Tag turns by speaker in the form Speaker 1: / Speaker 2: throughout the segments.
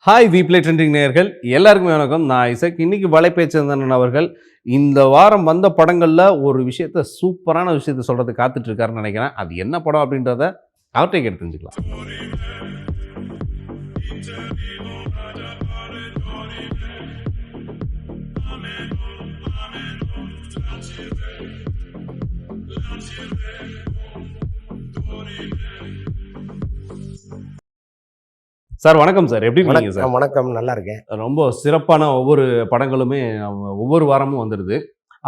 Speaker 1: Hi வீப்ளே trending நேயர்கள் எல்லாருக்குமே வணக்கம். நான் இசக். இன்னைக்கு வலைபேச்சந்தன் அவர்கள் இந்த வாரம் வந்த படங்கள்ல ஒரு சூப்பரான விஷயத்த சொல்றதுக்கு காத்துட்டு இருக்காருன்னு நினைக்கிறேன். அது என்ன படம் அப்படின்றத அவர்கிட்ட கேட்டு தெரிஞ்சுக்கலாம். சார் வணக்கம் சார். எப்படி இருக்கீங்க சார்?
Speaker 2: வணக்கம், நல்லா இருக்கேன்.
Speaker 1: ரொம்ப சிறப்பான ஒவ்வொரு படங்களுமே ஒவ்வொரு வாரமும் வந்துடுது.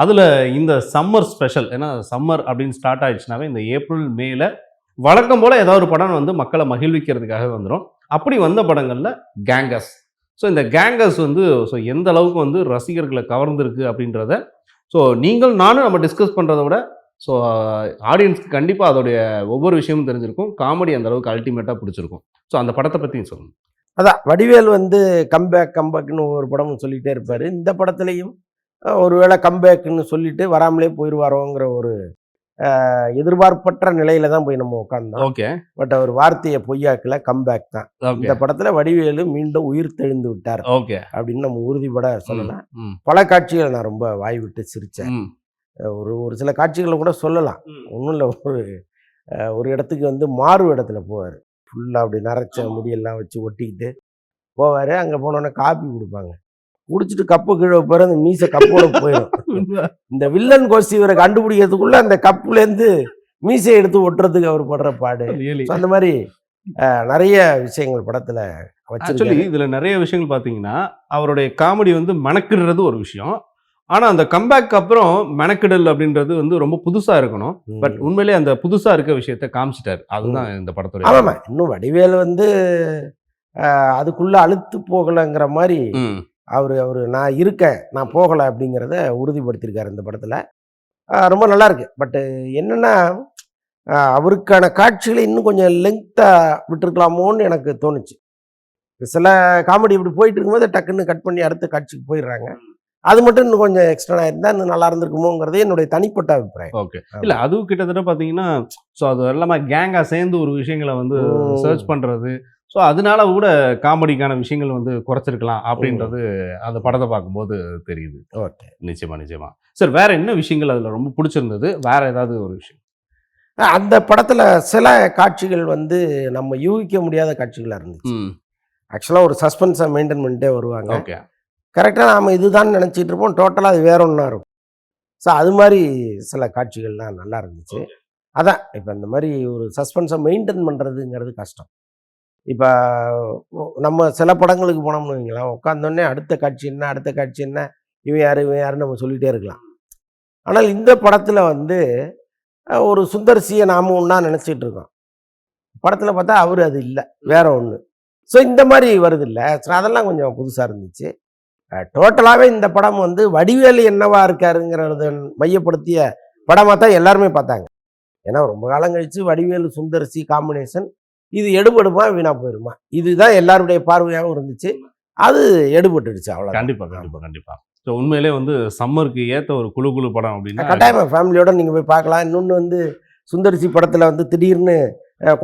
Speaker 1: அதில் இந்த சம்மர் ஸ்பெஷல், ஏன்னா சம்மர் அப்படின்னு ஸ்டார்ட் ஆயிடுச்சுனாவே இந்த ஏப்ரல் மேல வழக்கம் போல் ஏதாவது ஒரு படம் வந்து மக்களை மகிழ்விக்கிறதுக்காக வந்துடும். அப்படி வந்த படங்களில் கேங்கஸ். ஸோ இந்த கேங்கஸ் வந்து எந்த அளவுக்கு வந்து ரசிகர்களை கவர்ந்துருக்கு அப்படின்றத நீங்கள் நானும் நம்ம டிஸ்கஸ் பண்ணுறத விட ஆடியன்ஸ்க்கு கண்டிப்பாக அதோடைய ஒவ்வொரு விஷயமும் தெரிஞ்சிருக்கும். காமெடி அந்த அளவுக்கு அல்டிமேட்டாக பிடிச்சிருக்கும். அந்த படத்தை பற்றியும் சொல்லுங்கள்.
Speaker 2: அதான் வடிவேல் வந்து கம்பேக்னு ஒரு படமும் சொல்லிகிட்டே இருப்பார். இந்த படத்துலையும் ஒருவேளை கம்பேக்குன்னு சொல்லிட்டு வராமலே போயிடுவாரோங்கிற ஒரு எதிர்பார்ப்பற்ற நிலையில தான் போய் நம்ம உட்காந்தோம்.
Speaker 1: ஓகே.
Speaker 2: பட் அவர் வார்த்தையை பொய்யாக்கல, கம்பேக் தான். இந்த படத்துல வடிவேலு மீண்டும் உயிர் தெழுந்து விட்டார்.
Speaker 1: ஓகே
Speaker 2: அப்படின்னு நம்ம உறுதிப்பட சொல்லலாம். பல காட்சிகளை நான் ரொம்ப வாய் விட்டு சிரிச்சேன். ஒரு சில காட்சிகளை கூட சொல்லலாம். ஒன்றும் இல்லை, ஒரு இடத்துக்கு வந்து மாறு இடத்துல போவார். ஃபுல்லாக அப்படி நரைச்ச முடியெல்லாம் வச்சு ஒட்டிக்கிட்டு போவார். அங்கே போனோன்னே காப்பி கொடுப்பாங்க. குடிச்சிட்டு கப்பு கீழே வைப்பார். அந்த மீசை கப்போட போயிடும். இந்த வில்லன் கோஷ்டி இவரை கண்டுபிடிக்கிறதுக்குள்ள அந்த கப்புலேருந்து மீசை எடுத்து ஒட்டுறதுக்கு அவர் படுற பாடு. அந்த மாதிரி நிறைய விஷயங்கள் படத்தில்
Speaker 1: ஆக்சுவலி இதில் நிறைய விஷயங்கள் பார்த்தீங்கன்னா, அவருடைய காமெடி வந்து மணக்கிடுறது ஒரு விஷயம். ஆனால் அந்த கம்பேக் அப்புறம் மெனக்கிடல் அப்படின்றது வந்து ரொம்ப புதுசாக இருக்கணும். பட் உண்மையிலே அந்த புதுசாக இருக்க விஷயத்த காமிச்சிட்டார். அதுதான் இந்த படத்தோட.
Speaker 2: ஆமாம், இன்னும் வடிவேல் வந்து அதுக்குள்ள அழுத்து போகலைங்கிற மாதிரி அவர் நான் இருக்கேன், நான் போகலை அப்படிங்கிறத உறுதிப்படுத்தியிருக்காரு இந்த படத்தில். ரொம்ப நல்லா இருக்கு. பட்டு என்னென்னா, அவருக்கான காட்சிகளை இன்னும் கொஞ்சம் லெங்க்த்தாக விட்டுருக்கலாமோன்னு எனக்கு தோணுச்சு. சில காமெடி இப்படி போயிட்டு இருக்கும்போது டக்குன்னு கட் பண்ணி அடுத்த காட்சிக்கு போயிடுறாங்க. அது மட்டும் இன்னும் கொஞ்சம் எக்ஸ்ட்ரா இருந்தால் இன்னும் நல்லா இருந்திருக்குமோங்கிறதே என்னுடைய தனிப்பட்ட அபிப்பிராயம்.
Speaker 1: ஓகே. இல்லை, அதுவும் கிட்டத்தட்ட பார்த்தீங்கன்னா அது எல்லாமே கேங்காக சேர்ந்து ஒரு விஷயங்களை வந்து சர்ச் பண்ணுறது. அதனால கூட காமெடிக்கான விஷயங்கள் வந்து குறைச்சிருக்கலாம் அப்படின்றது அந்த படத்தை பார்க்கும்போது தெரியுது.
Speaker 2: ஓகே,
Speaker 1: நிச்சயமா. சார், வேற என்ன விஷயங்கள் அதில் ரொம்ப பிடிச்சிருந்தது? வேற ஏதாவது ஒரு விஷயம்?
Speaker 2: அந்த படத்தில் சில காட்சிகள் வந்து நம்ம யூகிக்க முடியாத காட்சிகளாக இருந்துச்சு. ஆக்சுவலாக ஒரு சஸ்பென்ஸை மெயின்டைன் பண்ணிட்டே வருவாங்க.
Speaker 1: ஓகே.
Speaker 2: கரெக்டாக நாம் இதுதான் நினச்சிட்டு இருப்போம், டோட்டலாக அது வேற ஒன்றா இருக்கும். அது மாதிரி சில காட்சிகள்லாம் நல்லா இருந்துச்சு. அதான் இப்போ இந்த மாதிரி ஒரு சஸ்பென்ஸை மெயின்டைன் பண்ணுறதுங்கிறது கஷ்டம். இப்போ நம்ம சில படங்களுக்கு போனோம்னு வைங்களேன், உட்காந்தோடனே அடுத்த காட்சி என்ன, இவன் யாருன்னு நம்ம சொல்லிகிட்டே இருக்கலாம். ஆனால் இந்த படத்தில் வந்து ஒரு சுந்தர்சியை நாம் ஒன்றா நினச்சிட்டு இருக்கோம். படத்தில் பார்த்தா அவர் அது இல்லை, வேற ஒன்று. இந்த மாதிரி வருது இல்லை, அதெல்லாம் கொஞ்சம் புதுசாக இருந்துச்சு. டோட்டலாகவே இந்த படம் வந்து வடிவேலு என்னவா இருக்காருங்கிறத மையப்படுத்திய படமாக தான் எல்லாருமே பார்த்தாங்க. ஏன்னா ரொம்ப காலம் கழித்து வடிவேலு சுந்தர்சி காம்பினேஷன் இது எடுபடுமா வீணா போயிடுமா, இதுதான் எல்லாருடைய பார்வையாகவும் இருந்துச்சு. அது எடுபட்டுடுச்சு, அவ்வளோ.
Speaker 1: கண்டிப்பாக. உண்மையிலே வந்து சம்மருக்கு ஏற்ற ஒரு குழு படம் அப்படின்னா
Speaker 2: கட்டாயமாக ஃபேமிலியோட நீங்கள் போய் பார்க்கலாம். இன்னொன்று வந்து சுந்தர்சி படத்தில் வந்து திடீர்னு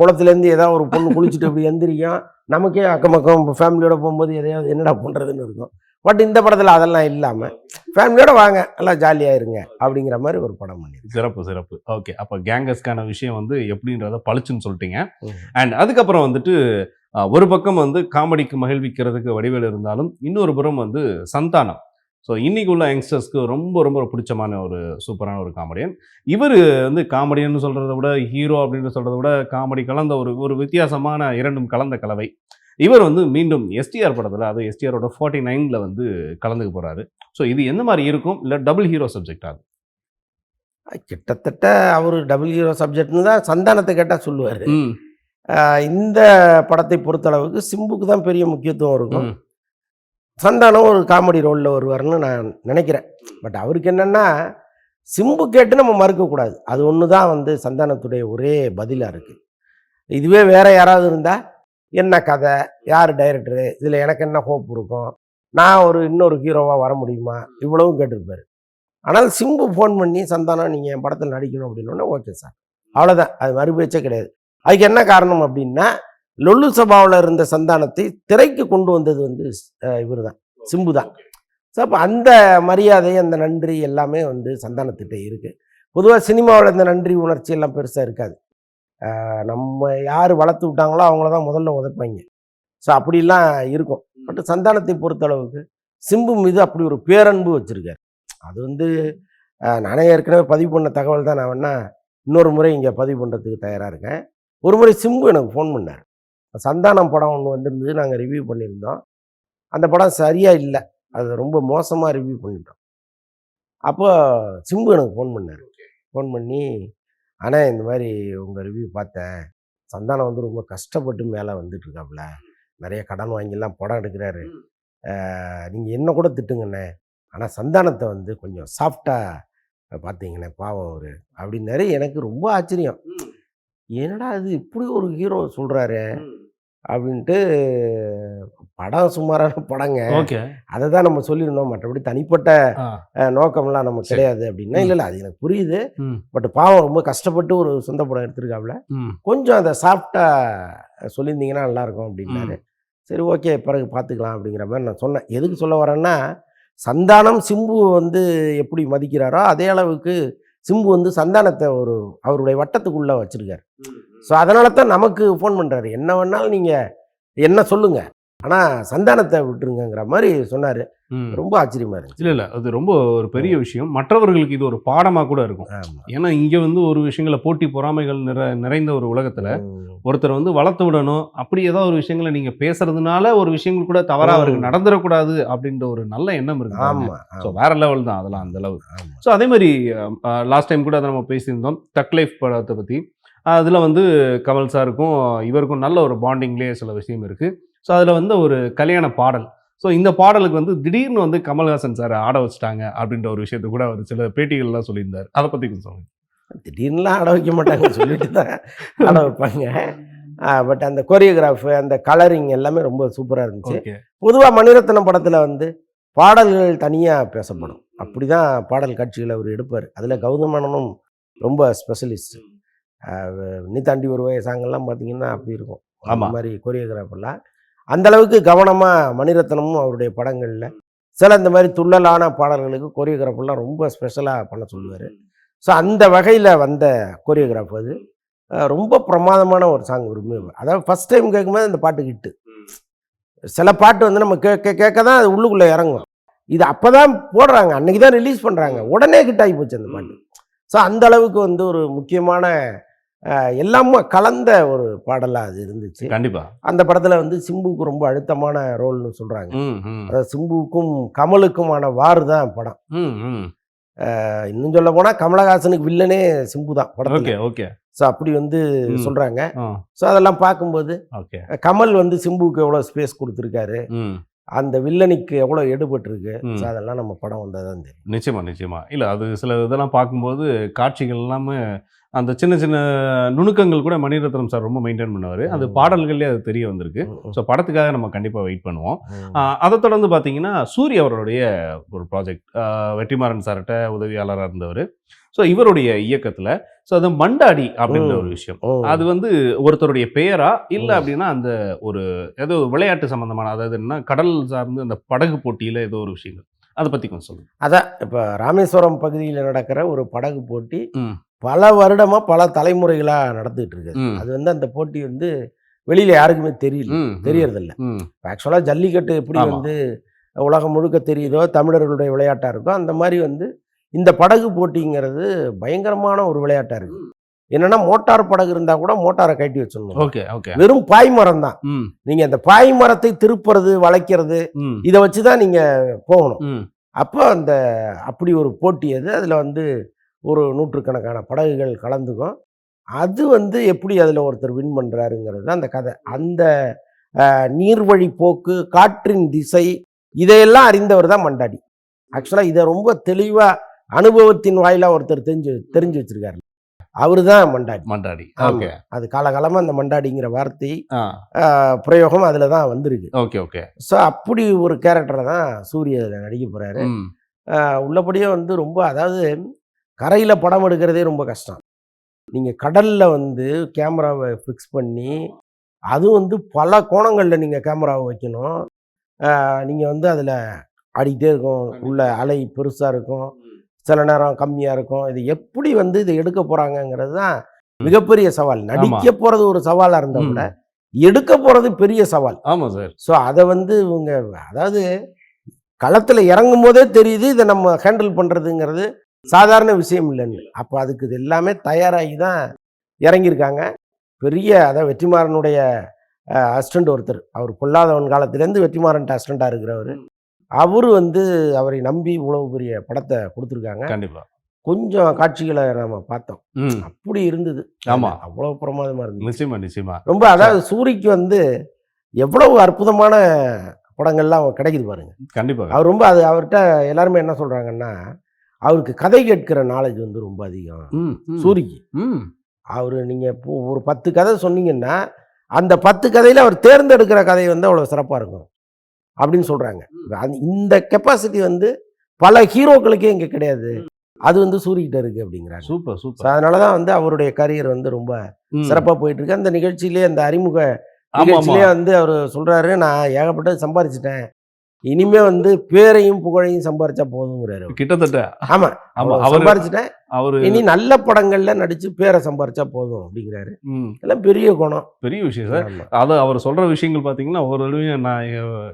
Speaker 2: குளத்துலேருந்து ஏதாவது ஒரு பொண்ணு குளிச்சுட்டு அப்படி எந்திரிக்கும். நமக்கே அக்கம் ஃபேமிலியோட போகும்போது எதையாவது என்னடா பண்ணுறதுன்னு இருக்கும். பட் இந்த படத்தில் அதெல்லாம் இல்லாமல் ஃபேமிலியோட வாங்க, நல்லா ஜாலியாக இருங்க அப்படிங்கிற மாதிரி ஒரு படம் பண்ணி.
Speaker 1: சிறப்பு. ஓகே. அப்போ கேங்கஸ்க்கான விஷயம் வந்து எப்படின்றத பளிச்சுன்னு சொல்லிட்டீங்க. அண்ட் அதுக்கப்புறம் வந்துட்டு ஒரு பக்கம் வந்து காமெடிக்கு மகிழ்விக்கிறதுக்கு வடிவேல் இருந்தாலும், இன்னொரு புறம் வந்து சந்தானம். இன்னைக்கு உள்ள யங்ஸ்டர்ஸ்க்கு ரொம்ப ரொம்ப பிடிச்சமான ஒரு சூப்பரான ஒரு காமெடியன். இவர் வந்து காமெடியன் சொல்கிறத விட, ஹீரோ அப்படின்னு சொல்கிறத விட, காமெடி கலந்த ஒரு வித்தியாசமான இரண்டும் கலந்த கலவை. இவர் வந்து மீண்டும் எஸ்டிஆர் படத்தில், அது எஸ்டிஆரோட 49 வந்து கலந்துக்க போகிறாரு. இது எந்த மாதிரி இருக்கும்? இல்லை டபுள் ஹீரோ சப்ஜெக்ட் ஆகும்?
Speaker 2: கிட்டத்தட்ட அவர் டபுள் ஹீரோ சப்ஜெக்ட்னு தான் சந்தானத்தை கேட்டால் சொல்லுவார். இந்த படத்தை பொறுத்தளவுக்கு சிம்புக்கு தான் பெரிய முக்கியத்துவம் இருக்கும். சந்தானம் ஒரு காமெடி ரோலில் வருவார்னு நான் நினைக்கிறேன். பட் அவருக்கு என்னென்னா, சிம்பு கேட்டு நம்ம மறுக்கக்கூடாது. அது ஒன்று தான் வந்து சந்தானத்துடைய ஒரே பதிலாக இருக்குது. இதுவே வேற யாராவது இருந்தால், என்ன கதை, யார் டைரக்டரு, இதில் எனக்கு என்ன ஹோப் இருக்கும், நான் இன்னொரு ஹீரோவாக வர முடியுமா, இவ்வளவும் கேட்டிருப்பார். ஆனால் சிம்பு ஃபோன் பண்ணி, சந்தானம் நீங்கள் என் படத்தில் நடிக்கணும் அப்படின்னோடனே ஓகே சார், அவ்வளோதான். அது மறுபேச்சே கிடையாது. அதுக்கு என்ன காரணம் அப்படின்னா, லொல்லு சபாவில் இருந்த சந்தானத்தை திரைக்கு கொண்டு வந்தது வந்து இவர் தான், சிம்பு தான். ஸோ அப்போ அந்த மரியாதை, அந்த நன்றி எல்லாமே வந்து சந்தானத்திட்ட இருக்குது. பொதுவாக சினிமாவில் இந்த நன்றி உணர்ச்சி எல்லாம் பெருசாக இருக்காது. நம்ம யார் வளர்த்து விட்டாங்களோ அவங்கள தான் முதல்ல உதைப்பாங்க. ஸோ அப்படிலாம் இருக்கும். பட் சந்தானத்தை பொறுத்தளவுக்கு சிம்பு மீது அப்படி ஒரு பேரன்பு வச்சுருக்காரு. அது வந்து நானே ஏற்கனவே பதிவு பண்ண தகவல் தான். நான் வேணா இன்னொரு முறை இங்கே பதிவு பண்ணுறதுக்கு தயாராக இருக்கேன். ஒரு முறை சிம்பு எனக்கு ஃபோன் பண்ணார். சந்தானம் படம் ஒன்று வந்திருந்தது, நாங்கள் ரிவ்யூ பண்ணியிருந்தோம். அந்த படம் சரியாக இல்லை, அது ரொம்ப மோசமாக ரிவ்யூ பண்ணிட்டோம். அப்போ சிம்பு எனக்கு ஃபோன் பண்ணார். ஃபோன் பண்ணி, அண்ணா இந்த மாதிரி உங்கள் ரிவ்யூ பார்த்தேன், சந்தானம் வந்து ரொம்ப கஷ்டப்பட்டு மேலே வந்துட்டுருக்காப்புல, நிறைய கடன் வாங்கிலாம் படம் எடுக்கிறாரு, நீங்கள் என்ன கூட திட்டுங்கண்ணே, ஆனால் சந்தானத்தை வந்து கொஞ்சம் சாஃப்டாக பார்த்தீங்கண்ணே, பாவம் அவர் அப்படின்னாரு. எனக்கு ரொம்ப ஆச்சரியம். என்னடா அது இப்படி ஒரு ஹீரோ சொல்கிறாரு அப்படின்ட்டு. படம் சுமாரான படங்க, அதை தான் நம்ம சொல்லியிருந்தோம், மற்றபடி தனிப்பட்ட நோக்கம்லாம் நமக்கு கிடையாது அப்படின்னா. இல்லை அது எனக்கு புரியுது, பட் பாவம் ரொம்ப கஷ்டப்பட்டு ஒரு சொந்த படம் எடுத்திருக்காப்புல, கொஞ்சம் அதை சாஃப்டாக சொல்லியிருந்தீங்கன்னா நல்லாயிருக்கும் அப்படின்னாரு. சரி ஓகே பிறகு பார்த்துக்கலாம் அப்படிங்கிற மாதிரி நான் சொன்னேன். எதுக்கு சொல்ல வரேன்னா, சந்தானம் சிம்பு வந்து எப்படி மதிக்கிறாரோ அதே அளவுக்கு சிம்பு வந்து சந்தானத்தை ஒரு அவருடைய வட்டத்துக்குள்ளே வச்சுருக்காரு. ஸோ அதனால தான் நமக்கு ஃபோன் பண்ணுறாரு, என்ன வேணாலும் நீங்கள் என்ன சொல்லுங்கள், ஆனால் சந்தானத்தை விட்டுருங்கிற மாதிரி சொன்னார். ரொம்ப ஆச்சரியமாக இருந்துச்சு.
Speaker 1: இல்லை அது ரொம்ப ஒரு பெரிய விஷயம். மற்றவர்களுக்கு இது ஒரு பாடமாக கூட இருக்கும். ஏன்னா இங்கே வந்து ஒரு விஷயங்களை போட்டி பொறாமைகள் நிறைந்த ஒரு உலகத்தில் ஒருத்தர் வந்து வளர்த்து விடணும், அப்படி ஏதாவது ஒரு விஷயங்களை நீங்கள் பேசுறதுனால ஒரு விஷயங்கள் கூட தவறாக அவருக்கு நடந்துடக்கூடாது அப்படின்ற ஒரு நல்ல எண்ணம் இருக்கு.
Speaker 2: ஆமாம்.
Speaker 1: ஸோ வேற லெவல் தான் அதெல்லாம், அந்த அளவு. ஸோ அதே மாதிரி லாஸ்ட் டைம் கூட அதை நம்ம பேசியிருந்தோம், தக் லைஃப் படத்தை பற்றி. அதில் வந்து கமல் சாருக்கும் இவருக்கும் நல்ல ஒரு பாண்டிங்லேயே சில விஷயம் இருக்குது. ஸோ அதில் வந்து ஒரு கல்யாண பாடல். ஸோ இந்த பாடலுக்கு வந்து திடீர்னு வந்து கமல்ஹாசன் சார் ஆட வச்சுட்டாங்க அப்படின்ற ஒரு விஷயத்தை கூட அவர் சில பேட்டிகள்லாம் சொல்லியிருந்தார். அதை பற்றி கொஞ்சம் சொல்லுங்கள்.
Speaker 2: திடீர்னுலாம் ஆட வைக்க மாட்டாங்க, சொல்லிட்டு தான் ஆட வைப்பாங்க. பட் அந்த கோரியோகிராஃபு, அந்த கலரிங் எல்லாமே ரொம்ப சூப்பராக இருந்துச்சு. பொதுவாக மணிரத்னம் படத்தில் வந்து பாடல்கள் தனியாக பேசப்படும், அப்படி தான் பாடல் காட்சிகளை அவர் எடுப்பார். அதில் கௌதமனும் ரொம்ப ஸ்பெஷலிஸ்ட். நீத்தாண்டி ஒரு வயசாங்கெல்லாம் பார்த்தீங்கன்னா அப்படி இருக்கும். அந்த மாதிரி கோரியோகிராஃபெல்லாம் அந்தளவுக்கு கவனமாக மணிரத்னமும் அவருடைய படங்களில் சில இந்த மாதிரி துள்ளலான பாடல்களுக்கு கோரியோகிராஃபெல்லாம் ரொம்ப ஸ்பெஷலாக பண்ண சொல்லுவார். ஸோ அந்த வகையில் வந்த கோரியோகிராஃப் அது ரொம்ப பிரமாதமான ஒரு சாங். அதாவது ஃபஸ்ட் டைம் கேட்கும்போது அந்த பாட்டு ஹிட்டு. சில பாட்டு வந்து நம்ம கேட்க தான் அது உள்ளுக்குள்ளே இறங்கும். இது அப்போ தான் போடுறாங்க, அன்றைக்கி தான் ரிலீஸ் பண்ணுறாங்க, உடனே ஹிட் ஆகி போச்சு அந்த பாட்டு. ஸோ அந்த அளவுக்கு வந்து ஒரு முக்கியமான எல்லாமே கலந்த ஒரு பாடலாக அது இருந்துச்சு.
Speaker 1: கண்டிப்பாக
Speaker 2: அந்த படத்தில் வந்து சிம்புவுக்கு ரொம்ப அழுத்தமான ரோல்னு சொல்கிறாங்க. அதாவது சிம்புவுக்கும் கமலுக்குமான வார் தான் படம். இன்னும் சொல்ல போனால் கமலஹாசனுக்கு வில்லனே சிம்பு தான் படத்தில்.
Speaker 1: ஓகே.
Speaker 2: ஸோ அப்படி வந்து சொல்கிறாங்க. ஸோ அதெல்லாம் பார்க்கும்போது கமல் வந்து சிம்புவுக்கு எவ்வளோ ஸ்பேஸ் கொடுத்துருக்காரு, அந்த வில்லனுக்கு எவ்வளோ எடுபட்டுருக்கு. ஸோ அதெல்லாம் நம்ம படம் வந்தால் தான் தெரியும்.
Speaker 1: நிச்சயமா. இல்லை அது சில இதெல்லாம் பார்க்கும்போது காட்சிகள் எல்லாமே அந்த சின்ன சின்ன நுணுக்கங்கள் கூட மணிரத்னம் சார் ரொம்ப மெயின்டைன் பண்ணுவார். அது பாடல்கள்லேயே அது தெரிய வந்திருக்கு. ஸோ படத்துக்காக நம்ம கண்டிப்பாக வெயிட் பண்ணுவோம். அதை தொடர்ந்து பார்த்தீங்கன்னா சூரிய அவருடைய ஒரு ப்ராஜெக்ட், வெற்றிமாறன் சார்கிட்ட உதவியாளராக இருந்தவர். ஸோ இவருடைய இயக்கத்தில் ஸோ அது மண்டாடி அப்படின்ற ஒரு விஷயம், அது வந்து ஒருத்தருடைய பெயரா இல்லை அப்படின்னா அந்த ஒரு ஏதோ விளையாட்டு சம்மந்தமான, அதாவது என்ன கடல் சார்ந்து அந்த படகு போட்டியில் ஏதோ ஒரு விஷயங்கள், அதை பற்றி கொஞ்சம் சொல்லுங்கள்.
Speaker 2: அதான் இப்போ ராமேஸ்வரம் பகுதியில் நடக்கிற ஒரு படகு போட்டி பல வருடமாக பல தலைமுறைகளாக நடந்துகிட்டு இருக்கு. அது வந்து அந்த போட்டி வந்து வெளியில் யாருக்குமே தெரியறதில்ல. ஆக்சுவலாக ஜல்லிக்கட்டு எப்படி வந்து உலகம் முழுக்க தெரியுதோ, தமிழர்களுடைய விளையாட்டாக இருக்கோ, அந்த மாதிரி வந்து இந்த படகு போட்டிங்கிறது பயங்கரமான ஒரு விளையாட்டாக இருக்குது. என்னென்னா மோட்டார் படகு இருந்தால் கூட மோட்டாரை கட்டி வச்சிடணும். வெறும் பாய்மரம் தான். நீங்கள் அந்த பாய்மரத்தை திருப்புறது, வளைக்கிறது, இதை வச்சு தான் நீங்கள் போகணும். அப்போ அந்த அப்படி ஒரு போட்டி அது. அதில் வந்து ஒரு நூற்றுக்கணக்கான படகுகள் கலந்துக்கும். அது வந்து எப்படி அதில் ஒருத்தர் வின் பண்ணுறாருங்கிறது அந்த கதை. அந்த நீர்வழி போக்கு, காற்றின் திசை, இதையெல்லாம் அறிந்தவர் தான் மண்டாடி. ஆக்சுவலாக இதை ரொம்ப தெளிவாக அனுபவத்தின் வாயிலாக ஒருத்தர் தெரிஞ்சு வச்சிருக்காரு, அவரு தான் மண்டாடி. அது காலகாலமாக அந்த மண்டாடிங்கிற வார்த்தை பிரயோகம் அதில் தான் வந்திருக்கு. ஸோ அப்படி ஒரு கேரக்டரை தான் சூரிய நடிக்க போகிறாரு. உள்ளபடியே வந்து ரொம்ப, அதாவது கரையில் படம் எடுக்கிறதே ரொம்ப கஷ்டம். நீங்கள் கடலில் வந்து கேமராவை ஃபிக்ஸ் பண்ணி அதுவும் வந்து பல கோணங்களில் நீங்கள் கேமராவை வைக்கணும். நீங்கள் வந்து அதில் ஆடிக்கிட்டே இருக்கும், உள்ள அலை பெருசாக இருக்கும், சில நேரம் கம்மியாக இருக்கும். இது எப்படி வந்து இதை எடுக்க போகிறாங்கங்கிறது தான் மிகப்பெரிய சவால். நடிக்க போகிறது ஒரு சவாலாக இருந்தால் கூட எடுக்க போகிறது பெரிய சவால்.
Speaker 1: ஆமாம் சார்.
Speaker 2: ஸோ அதை வந்து இவங்க அதாவது களத்தில் இறங்கும் போதே தெரியுது இதை நம்ம ஹேண்டில் பண்ணுறதுங்கிறது சாதாரண விஷயம் இல்லைன்னு. அப்போ அதுக்கு இது எல்லாமே தயாராகி தான் இறங்கியிருக்காங்க. பெரிய அதாவது வெற்றிமாறனுடைய அசிஸ்டண்ட் ஒருத்தர், அவர் பொல்லாதவன் காலத்திலேருந்து வெற்றிமாறன்ட்ட அசிஸ்டண்ட்டாக இருக்கிறவர், அவரு வந்து அவரை நம்பி இவ்வளவு பெரிய படத்தை கொடுத்துருக்காங்க.
Speaker 1: கண்டிப்பாக
Speaker 2: கொஞ்சம் காட்சிகளை நம்ம பார்த்தோம், அப்படி இருந்தது.
Speaker 1: ஆமாம்,
Speaker 2: அவ்வளோ பிரமாதமாக இருந்தது.
Speaker 1: நிச்சயமா நிச்சயமா.
Speaker 2: ரொம்ப அதாவது சூரிக்கு வந்து எவ்வளவு அற்புதமான படங்கள்லாம் கிடைக்குது பாருங்க.
Speaker 1: கண்டிப்பாக
Speaker 2: அவர் ரொம்ப அது அவர்கிட்ட எல்லாருமே என்ன சொல்கிறாங்கன்னா, அவருக்கு கதை கேட்கிற நாலேஜ் வந்து ரொம்ப அதிகம் சூரிக்கு. அவர் நீங்கள் ஒரு 10 கதை சொன்னீங்கன்னா அந்த 10 கதையில் அவர் தேர்ந்தெடுக்கிற கதை வந்து அவ்வளோ சிறப்பாக இருக்கும் அப்படின்னு சொல்கிறாங்க. இந்த கெப்பாசிட்டி வந்து பல ஹீரோக்களுக்கே இங்கே கிடையாது, அது வந்து சூரிக்கிட்ட இருக்குது அப்படிங்கிறாங்க.
Speaker 1: Super super.
Speaker 2: அதனால தான் வந்து அவருடைய கரியர் வந்து ரொம்ப சிறப்பாக போயிட்டுருக்கு. அந்த நிகழ்ச்சியிலே அந்த அறிமுக நிகழ்ச்சியிலே வந்து அவர் சொல்கிறாரு, நான் ஏகப்பட்டது சம்பாரிச்சிட்டேன், இனிமே வந்து பேரையும் புகழையும் சம்பாரிச்சா போதுங்கிறாரு.
Speaker 1: கிட்டத்தட்ட
Speaker 2: ஆமா ஆமா, சம்பாரிச்சிட்டேன்,
Speaker 1: அவரு
Speaker 2: இனி நல்ல படங்கள்ல நடிச்சு பேரை சம்பாரிச்சா போதும் அப்படிங்கிறாரு. எல்லாம் பெரிய குணம்,
Speaker 1: பெரிய விஷயம் சார். அது அவர் சொல்ற விஷயங்கள் பாத்தீங்கன்னா ஒரு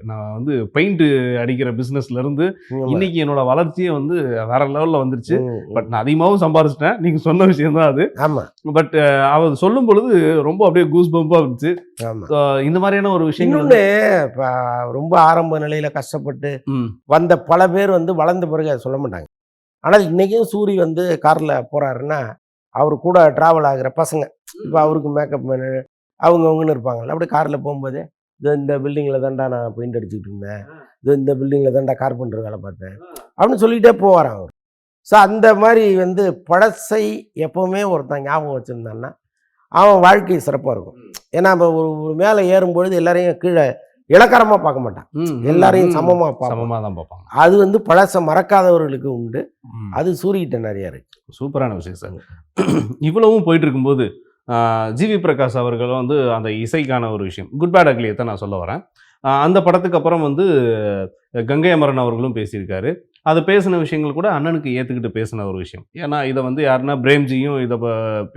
Speaker 1: நான் வந்து பெயிண்ட் அடிக்கிற பிசினஸ்ல இருந்து இன்னைக்கு என்னோட வளர்ச்சியே வந்து வேற லெவல்ல வந்துருச்சு. பட் நான் அதிகமாகவும் சம்பாரிச்சிட்டேன், நீங்க சொன்ன விஷயம் தான் அது.
Speaker 2: ஆமா,
Speaker 1: பட் அவர் சொல்லும் பொழுது ரொம்ப அப்படியே கூஸ் பம்பா இருந்துச்சு. இந்த மாதிரியான ஒரு விஷயம்
Speaker 2: இன்னொன்னு ரொம்ப ஆரம்ப நிலையில கஷ்டப்பட்டு வந்த பல பேர் வந்து வளர்ந்த பிறகு அதை சொல்ல மாட்டாங்க. ஆனால் இன்றைக்கும் சூரி வந்து காரில் போகிறாருன்னா அவர் கூட ட்ராவல் ஆகிற பசங்க, இப்போ அவருக்கு மேக்கப் மேனு அவங்கவுங்கன்னு இருப்பாங்கல்ல, அப்படி காரில் போகும்போதே இந்த பில்டிங்கில் தான்டா நான் பெயிண்ட் அடிச்சுக்கிட்டு இருந்தேன், இந்த பில்டிங்கில் தான்டா கார்பெண்டர் வேலை பார்த்தேன் அப்படின்னு சொல்லிகிட்டே போவாரான் அவர். ஸோ அந்த மாதிரி வந்து பழசை எப்போவுமே ஒருத்தன் ஞாபகம் வச்சுருந்தான்னா அவன் வாழ்க்கை சிறப்பாக இருக்கும். ஏன்னா நம்ம ஒரு மேலே ஏறும்பொழுது எல்லாரையும் கீழே இலக்காரமாக பார்க்க மாட்டான், எல்லாரையும் சமமாக தான் பார்ப்பாங்க. அது வந்து பழச மறக்காதவர்களுக்கு உண்டு, அது சூரியகிட்ட நிறைய இருக்கு.
Speaker 1: சூப்பரான விஷயம் சார். இவ்வளவும் போயிட்டு இருக்கும்போது ஜிவி பிரகாஷ் அவர்கள் வந்து அந்த இசைக்கான ஒரு விஷயம் குட் பேட் அக்லியை தான் நான் சொல்ல வரேன். அந்த படத்துக்கு அப்புறம் வந்து கங்கை அமரன் அவர்களும் பேசியிருக்காரு. அது பேசின விஷயங்கள் கூட அண்ணனுக்கு ஏற்றுக்கிட்டு பேசின ஒரு விஷயம். ஏன்னா இதை வந்து யாருன்னா பிரேம்ஜியும் இதை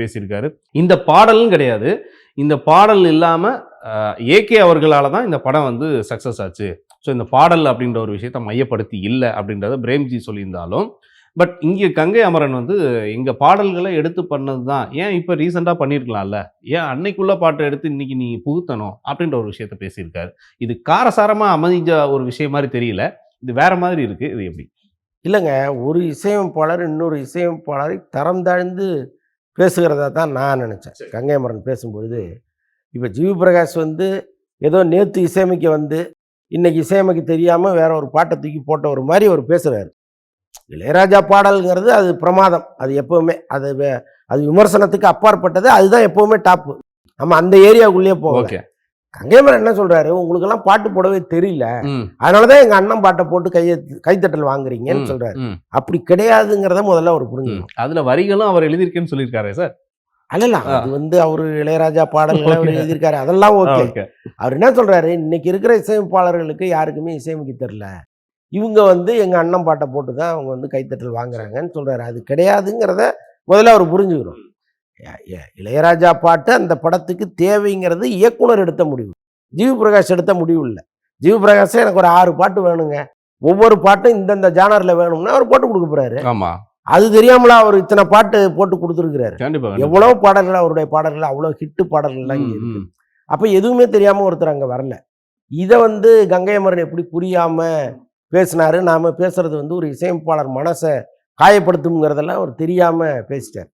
Speaker 1: பேசியிருக்காரு. இந்த பாடலும் கிடையாது, இந்த பாடல் இல்லாமல் ஏகே அவர்களால் தான் இந்த படம் வந்து சக்ஸஸ் ஆச்சு. ஸோ இந்த பாடல் அப்படின்ற ஒரு விஷயத்தை மையப்படுத்தி இல்லை அப்படின்றத பிரேம்ஜி சொல்லியிருந்தாலும், பட் இங்கே கங்கை அமரன் வந்து எங்கள் பாடல்களை எடுத்து பண்ணது தான், ஏன் இப்போ ரீசெண்டாக பண்ணியிருக்கலாம்ல, ஏன் அன்னைக்குள்ள பாட்டை எடுத்து இன்னைக்கு நீ புகுத்தணும் அப்படின்ற ஒரு விஷயத்த பேசியிருக்காரு. இது காரசாரமாக அமைஞ்ச ஒரு விஷயம் மாதிரி தெரியல, இது வேற மாதிரி இருக்குது. இது எப்படி?
Speaker 2: இல்லைங்க, ஒரு இசையமைப்பாளர் இன்னொரு இசையமைப்பாளரை தரம் தாழ்ந்து பேசுகிறதா தான் நான் நினச்சேன். கங்கை அமரன் பேசும்பொழுது இப்போ ஜிவி பிரகாஷ் வந்து ஏதோ நேற்று இசையமைக்க வந்து இன்னைக்கு இசையமைக்க தெரியாமல் வேற ஒரு பாட்டை தூக்கி போட்ட ஒரு மாதிரி அவர் பேசுகிறாரு. இளையராஜா பாடல்ங்கிறது அது பிரமாதம், அது எப்போவுமே அது விமர்சனத்துக்கு அப்பாற்பட்டது, அதுதான் எப்போவுமே டாப்பு. நம்ம அந்த ஏரியாவுக்குள்ளேயே போவோம். கங்கைமரன் என்ன சொல்றாரு, உங்களுக்கெல்லாம் பாட்டு போடவே தெரியல, அதனாலதான் எங்க அண்ணன் பாட்டை போட்டு கைத்தட்டல் வாங்குறீங்கன்னு சொல்றாரு. அப்படி கிடையாதுங்கிறத முதல்ல அவர் புரிஞ்சுக்கணும்.
Speaker 1: அதுல வரிகளும் அவர் எழுதியிருக்கேன்னு சொல்லியிருக்காரு சார்.
Speaker 2: அல்ல, அது வந்து அவரு இளையராஜா பாடல்களை அவர் எழுதியிருக்காரு, அதெல்லாம் ஓகே. அவர் என்ன சொல்றாரு, இன்னைக்கு இருக்கிற இசையமைப்பாளர்களுக்கு யாருக்குமே இசையமைக்க தெரியல, இவங்க வந்து எங்க அண்ணன் பாட்டை போட்டு தான் அவங்க வந்து கைத்தட்டல் வாங்குறாங்கன்னு சொல்றாரு. அது கிடையாதுங்கிறத முதல்ல அவர் புரிஞ்சுக்கணும். இளையராஜா பாட்டு அந்த படத்துக்கு தேவைங்கிறது இயக்குனர் எடுத்த முடிவு, ஜிவி பிரகாஷ் எடுத்த முடிவு இல்லை. ஜிவி பிரகாஷ் எனக்கு ஒரு 6 பாட்டு வேணுங்க, ஒவ்வொரு பாட்டும் இந்தந்த ஜானர்ல வேணும்னா அவர் போட்டு கொடுக்க போறாரு. அது தெரியாமல அவர் இத்தனை பாட்டு போட்டு கொடுத்துருக்கிறாரு. எவ்வளவு பாடல்கள், அவருடைய பாடல்கள் அவ்வளோ ஹிட்டு பாடல்கள்லாம் இங்கே இருக்கு. அப்போ எதுவுமே தெரியாம ஒருத்தர் அங்கே வரல. இதை வந்து கங்கை அமரன் எப்படி புரியாம பேசினாரு, நாம பேசுறது வந்து ஒரு இசையமைப்பாளர் மனசை காயப்படுத்துங்கிறதெல்லாம் அவர் தெரியாம பேசிட்டார்.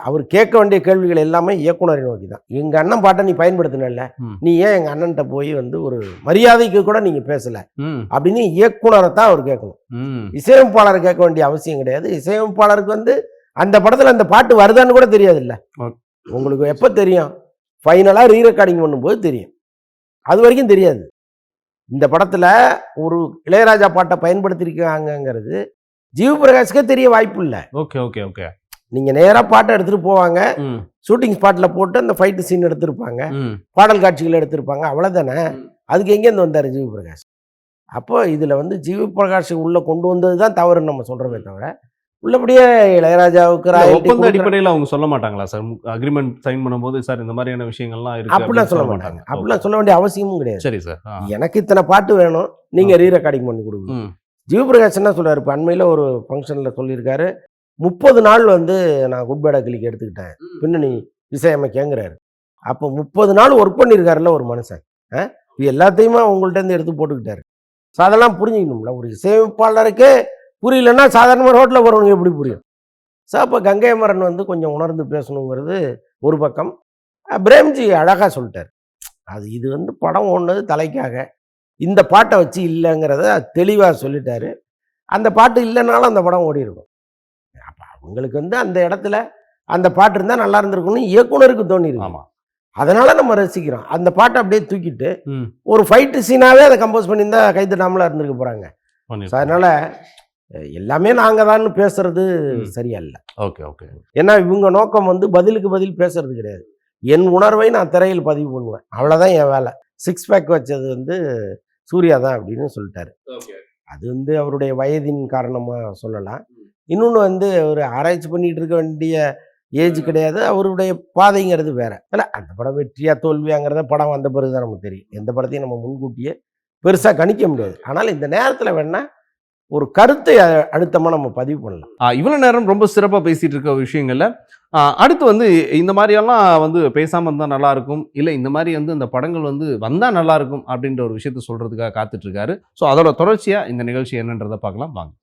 Speaker 2: அவர் கேட்க வேண்டிய கேள்விகள் எல்லாமே இயக்குனரை நோக்கி தான். எங்க அண்ணன் பாட்டை நீ பயன்படுத்தினல, நீ ஏன் எங்க அண்ணன்ட்ட போய் வந்து ஒரு மரியாதைக்கு கூட நீங்க பேசல அப்படின்னு இயக்குனரை தான் அவர் கேட்கணும். இசையமைப்பாளரை கேட்க வேண்டிய அவசியம் கிடையாது. இசையமைப்பாளருக்கு வந்து அந்த படத்துல அந்த பாட்டு வருதான்னு கூட தெரியாது இல்ல. உங்களுக்கு எப்ப தெரியும், ஃபைனலா ரீ ரெக்கார்டிங் பண்ணும்போது தெரியும், அது வரைக்கும் தெரியாது. இந்த படத்துல ஒரு இளையராஜா பாட்டை பயன்படுத்திருக்காங்கிறது ஜிவி பிரகாஷ்கே தெரிய வாய்ப்பு இல்லை.
Speaker 1: Okay okay okay.
Speaker 2: நீங்கள் நேராக பாட்டை எடுத்துகிட்டு போவாங்க,
Speaker 1: ம்,
Speaker 2: ஷூட்டிங் ஸ்பாட்டில் போட்டு அந்த ஃபைட்டு சீன் எடுத்திருப்பாங்க,
Speaker 1: ம்.
Speaker 2: பாடல் காட்சிகள் எடுத்திருப்பாங்க, அவ்வளோதானே.
Speaker 1: ம்.
Speaker 2: அதுக்கு எங்கேருந்து வந்தார் ஜிவி பிரகாஷ்? அப்போ இதில் வந்து ஜிவி பிரகாஷ் உள்ளே கொண்டு வந்தது தான் தவறுன்னு நம்ம சொல்கிறோமே தவிர, உள்ளபடியே இளையராஜாவுக்கு
Speaker 1: இல்ல,
Speaker 2: ராயல்டி
Speaker 1: ஒப்பந்த
Speaker 2: கொடுக்குற
Speaker 1: அடிப்படையில் அவங்க சொல்ல மாட்டாங்களா சார்? அக்ரிமெண்ட் சைன் பண்ணும்போது சார் இந்த மாதிரியான விஷயங்கள்லாம் இருக்கு
Speaker 2: அப்படிலாம்
Speaker 1: அப்படின்னு
Speaker 2: சொல்ல
Speaker 1: சொல்ல
Speaker 2: மாட்டாங்க.
Speaker 1: மாட்டாங்க.
Speaker 2: அப்படிலாம் சொல்ல வேண்டிய அவசியமும் கிடையாது.
Speaker 1: சரி சார்.
Speaker 2: எனக்கு இத்தனை பாட்டு வேணும், நீங்கள் ரீ ரெக்கார்டிங் பண்ணி கொடுங்க.
Speaker 1: ம்,
Speaker 2: ஜிவி பிரகாஷ் என்ன சொல்றாரு? இப்போ அண்மையில் ஒரு ஃபங்க்ஷனில் சொல்லியிருக்காரு, 30 நாள் வந்து நான் குட் பேட் அக்லிக்கு எடுத்துக்கிட்டேன், பின்னணி இசையமைக்கங்கிறாரு. அப்போ 30 நாள் ஒர்க் பண்ணியிருக்காருல்ல ஒரு மனுஷன். இது எல்லாத்தையுமே உங்கள்ட்ட இருந்து எடுத்து போட்டுக்கிட்டாரு. ஸோ அதெல்லாம் புரிஞ்சுக்கணும்ல. ஒரு இசையமைப்பாளருக்கே புரியலன்னா சாதாரணமாக ரோட்டில் போகிறவங்க எப்படி புரியும்? ஸோ அப்போ கங்கை அமரன் வந்து கொஞ்சம் உணர்ந்து பேசணுங்கிறது ஒரு பக்கம். பிரேம்ஜி அழகாக சொல்லிட்டார். இது வந்து படம் ஓடுனது தலைக்காக, இந்த பாட்டை வச்சு இல்லைங்கிறத தெளிவாக சொல்லிட்டாரு. அந்த பாட்டு இல்லைனாலும் அந்த படம் ஓடி இருக்கும். அப்போ அவங்களுக்கு வந்து அந்த இடத்துல அந்த பாட்டு இருந்தால் நல்லா இருந்திருக்கும்னு இயக்குனருக்கு தோணிருக்கு.
Speaker 1: ஆமா.
Speaker 2: அதனால நம்ம ரசிக்கிறோம். அந்த பாட்டை அப்படியே தூக்கிட்டு
Speaker 1: ம்.
Speaker 2: ஒரு ஃபைட்டு சீனாவே அதை கம்போஸ் பண்ணியிருந்தா கைத்தட்டாமலாம் இருந்திருக்க போகிறாங்க. ஸோ
Speaker 1: பண்ணிருக்கோம்.
Speaker 2: அதனால எல்லாமே நாங்கள் தான் பேசுறது
Speaker 1: ம்.
Speaker 2: சரியா இல்லை.
Speaker 1: Okay, okay.
Speaker 2: ஏன்னா இவங்க நோக்கம் வந்து பதிலுக்கு பதில் பேசுறது கிடையாது. என் உணர்வை நான் திரையில் பதிவு பண்ணுவேன், அவ்வளோதான் என் வேலை. 6 பேக் வச்சது வந்து சூர்யா தான் அப்படின்னு சொல்லிட்டாரு. அது வந்து அவருடைய வயதின் காரணமாக சொல்லலாம். இன்னொன்று வந்து ஒரு ஆராய்ச்சி பண்ணிட்டு இருக்க வேண்டிய ஏஜ் கிடையாது, அவருடைய பாதைங்கிறது வேற. இல்லை அந்த படம் வெற்றியா தோல்வியாங்கிறத படம் வந்த பிறகு தான் நமக்கு தெரியும். எந்த படத்தையும் நம்ம முன்கூட்டியே பெருசாக கணிக்க முடியாது. ஆனால் இந்த நேரத்தில் வேணா ஒரு கருத்தை அழுத்தமாக நம்ம பதிவு பண்ணலாம்.
Speaker 1: இவ்வளோ நேரம் ரொம்ப சிறப்பாக பேசிட்டு இருக்க விஷயங்கள்ல அடுத்து வந்து இந்த மாதிரியெல்லாம் வந்து பேசாமல் இருந்தால் நல்லா இருக்கும், இல்லை இந்த மாதிரி வந்து இந்த படங்கள் வந்து வந்தால் நல்லா இருக்கும் அப்படின்ற ஒரு விஷயத்த சொல்றதுக்காக காத்துட்டு இருக்காரு. ஸோ அதோட தொடர்ச்சியாக இந்த நிகழ்ச்சி என்னன்றதை பார்க்கலாம் வாங்க.